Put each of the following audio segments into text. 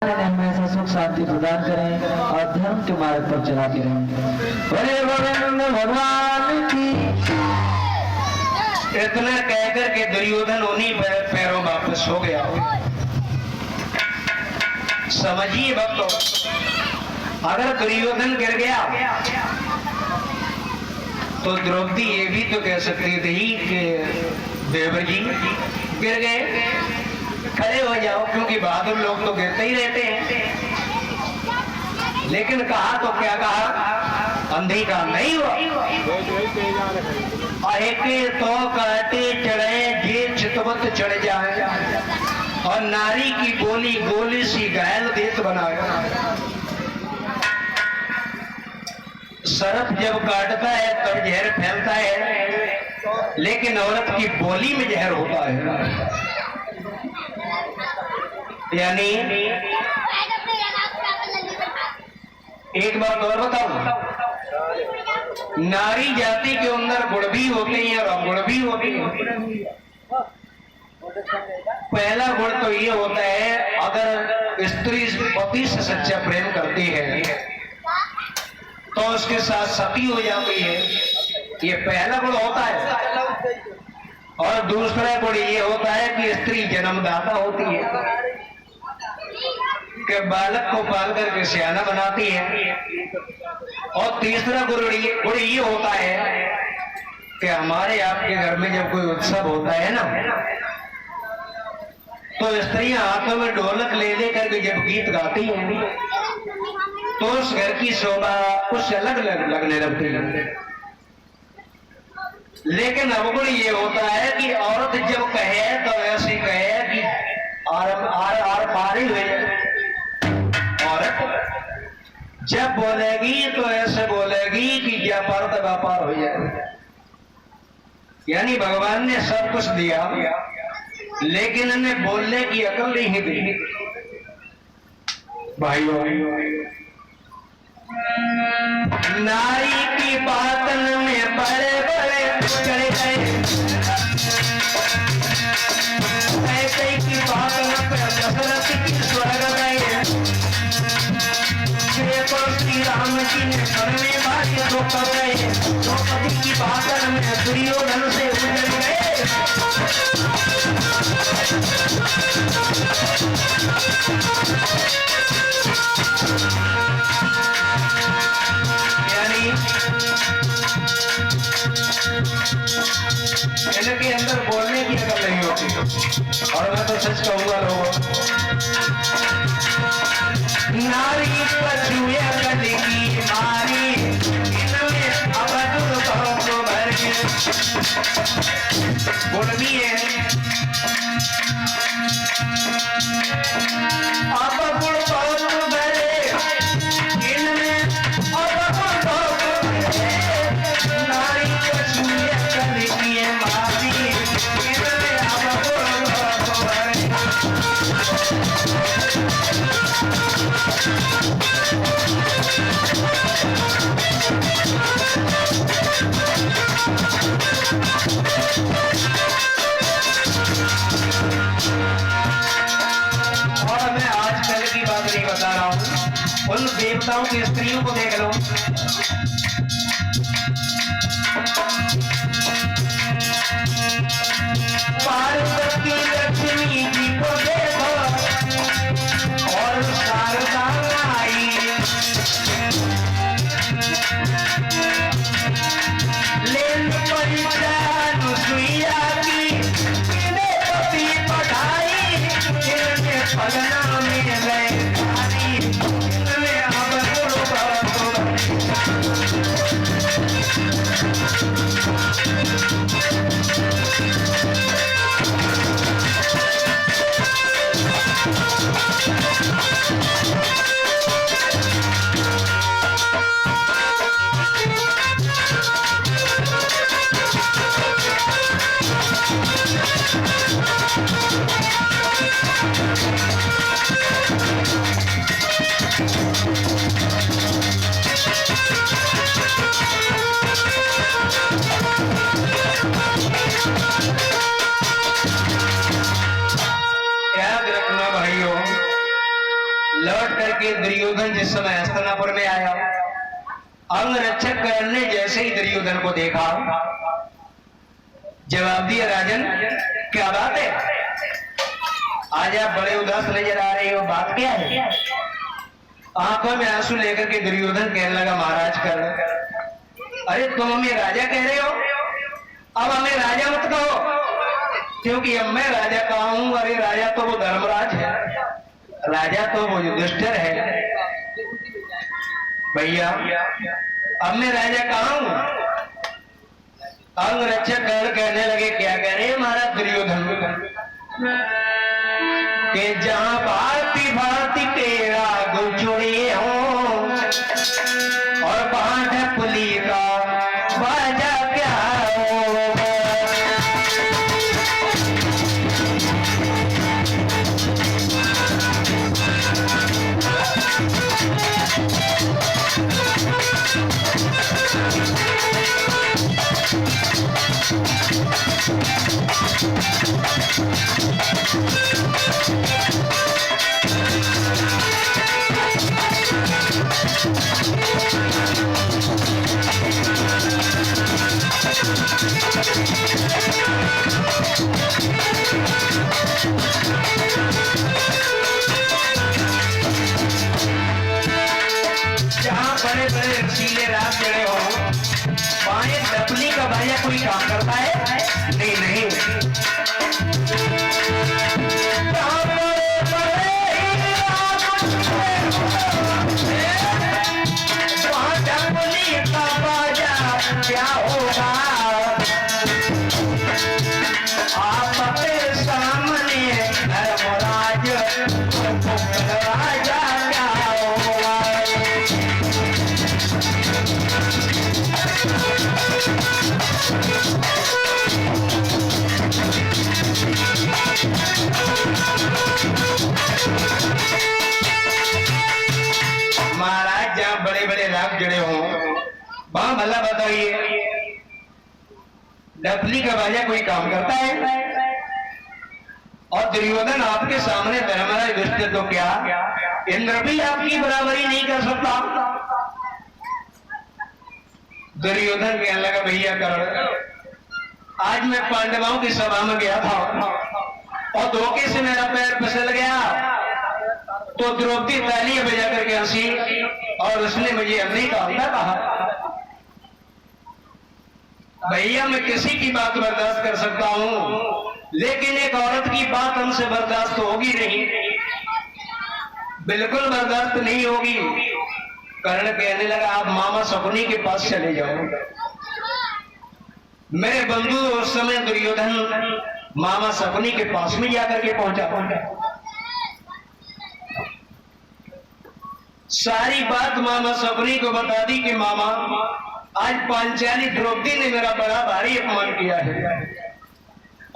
में ऐसा सुख शांति प्रदान करें और धर्म के मार्ग पर चलाते रहें। बोले गोविंद भगवान की। इतना कहकर के दुर्योधन उन्हीं पैरों वापस हो गया। समझिए भक्तों, अगर दुर्योधन गिर गया तो द्रौपदी ये भी तो कह सकती थी कि देवर जी गिर गए, खड़े हो जाओ, क्योंकि बहादुर लोग तो गिरते ही रहते हैं। लेकिन कहा तो क्या कहा, अंधी का नहीं हुआ। एक तो काटे चढ़े जे चितवत चढ़ जाए, और नारी की बोली गोली सी घायल देत बनाए। सर्प जब काटता है तब जहर फैलता है, लेकिन औरत की बोली में जहर होता है। यानी एक बात और बताऊं, नारी जाति के अंदर गुण भी होते हैं और अवगुण भी होते हैं। पहला गुण तो ये होता है, अगर स्त्री पति से सच्चा प्रेम करती है तो उसके साथ सती हो जाती है, ये पहला गुण होता है। और दूसरा गुण ये होता है कि स्त्री जन्मदाता होती है, कि बालक को पाल करके सियाना बनाती है। और तीसरा गुण ये होता है कि हमारे आपके घर में जब कोई उत्सव होता है ना, तो स्त्रियां हाथों में ढोलक ले लेकर के जब गीत गाती हैं तो उस घर की शोभा कुछ अलग लगने लगती है। लेकिन अवगुण ये होता है कि औरत जब कहे तो ऐसे कहे कि आर पार ही हुई। औरत जब बोलेगी तो ऐसे बोलेगी कि क्या पार तक व्यापार हो जाए। यानी भगवान ने सब कुछ दिया, लेकिन इन्हें बोलने की अकल नहीं दी। भाइयों, नारी की बातन में बड़े बड़े चढ़ गए, ऐसे की बातन पे दशरथ की स्वर्ग गए। श्री राम जी ने घर में भाग्य दो कर गए, द्रौपदी की बातन में दुर्योधन से उजड़ गए। यानी इनके अंदर बोलने की अकल नहीं होती। और मैं तो सच कहूंगा लोगों, नारी पछुए कली की मारी, इनमें अवधुर तो भर के गुण भी है। अब गुण बहुत भरे इनमें, अवगुण बहुत भरे। नारी पछुए कली की मारी, इनमें अवगुण बहुत भरे। और मैं आजकल की बात नहीं बता रहा हूं, उन देवताओं की स्त्रियों को देख लो। पार्वती लक्ष्मी जी को देखो और शारदा आई, लेन परीक्षा अनुसुईया की, इन्हें पति पढ़ाई, इनके फलना में गए, इनमें अब गुण बहुत लौट करके दुर्योधन जिस समय हस्तिनापुर में आया, अंग रक्षक कर्ण ने जैसे ही दुर्योधन को देखा, जवाब दिया, राजन क्या बात है, आज आप बड़े उदास नजर आ रहे हो, बात क्या है? आंखों में आंसू लेकर के दुर्योधन कहने लगा, महाराज कर्ण, अरे तुम हमें राजा कह रहे हो, अब हमें राजा मत कहो, क्योंकि अब मैं राजा कहा हूं। अरे राजा तो वो धर्मराज है, राजा तो वो युधिष्ठिर है भैया, अब मैं राजा कहा हूं। अंग रक्षक कर्ण कहने लगे, क्या कह रहे महाराज दुर्योधन, कि जहां भांति भांति तेरा गुचुड़े हो और बांध पुली का बाजा क्या हो। जहां बड़े बड़े रसीले राग जड़े हो, वहां डपली का बाजा कोई काम करता है? नहीं नहीं। वहां डपली का बाजा क्या होगा, आपके सामने धर्मराज राजा क्या होगा। महाराज जहां बड़े बड़े राग जड़े हों, वहां भला बताइए डपली का बाजा कोई काम करता है? और दुर्योधन आपके सामने धर्मराज युधिष्ठिर तो क्या, इंद्र भी आपकी बराबरी नहीं कर सकता। दुर्योधन कहने लगा, भैया कर्ण, आज मैं पांडवों की सभा में गया था और धोखे से मेरा पैर फिसल गया, तो द्रौपदी तालियां बजा करके हंसी और उसने मुझे अन्य का अंधा कहा। भैया मैं किसी की बात बर्दाश्त कर सकता हूं, लेकिन एक औरत की बात हमसे बर्दाश्त होगी नहीं, बिल्कुल बर्दाश्त नहीं होगी। कर्ण कहने लगा, आप मामा शकुनी के पास चले जाओ। मेरे बंधु उस समय दुर्योधन मामा शकुनी के पास में जाकर के पहुंचा। सारी बात मामा शकुनी को बता दी कि मामा, आज पांचाली द्रौपदी ने मेरा बड़ा भारी अपमान किया है,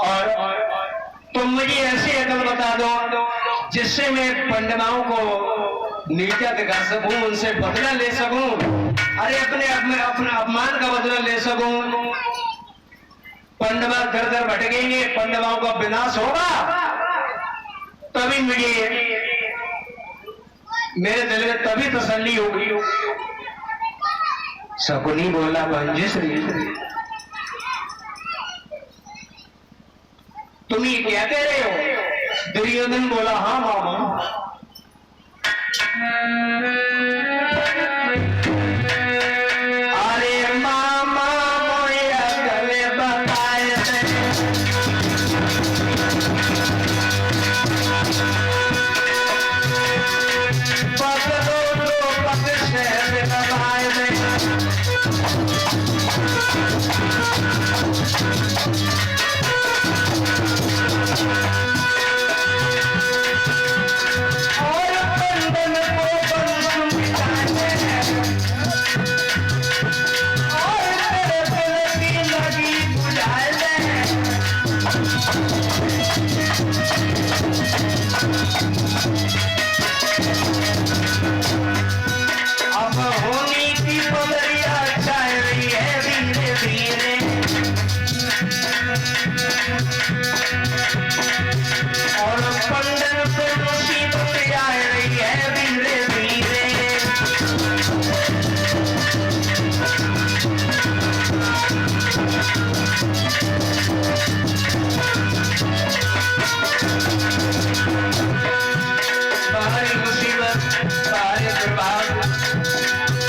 और तुम मुझे ऐसी अकल बता दो जिससे मैं पांडवों को नीचा दिखा सकूं, उनसे बदला ले सकूं, अरे अपने अपमान का बदला ले सकूं। पांडव दर दर भटकेंगे, पांडवों का विनाश होगा, तभी मुझे मेरे दिल में तभी तसल्ली होगी। शकुनी बोला, मंजूश्री तुम ये क्या कह रहे हो? दुर्योधन बोला, हाँ मामा। अरे मामा मोया गले बताए थे, पकड़ो तो पक से लगाए थे। हमारी मुसीबत सारे विभाग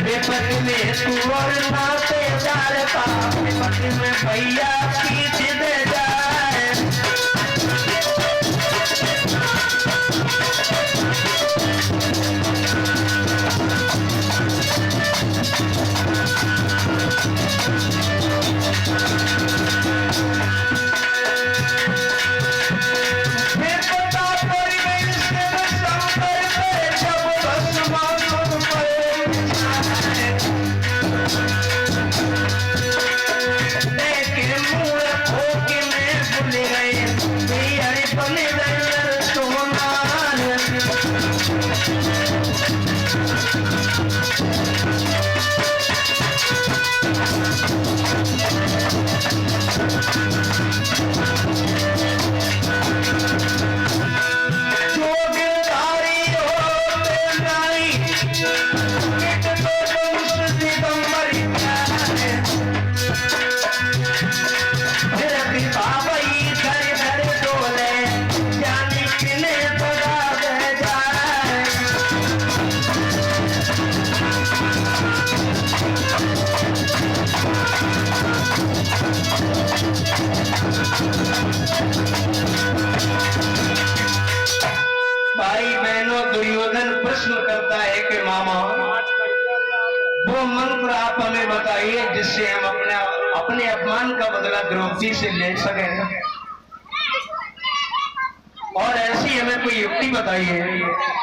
विपत में तू और नातेदार का विपत में भैया पीछ दे जाए भाई बहनों दुर्योधन प्रश्न करता है कि मामा वो मंत्र आप हमें बताइए जिससे हम अपने अपमान का बदला द्रौपदी से ले सकें और ऐसी हमें कोई युक्ति बताइए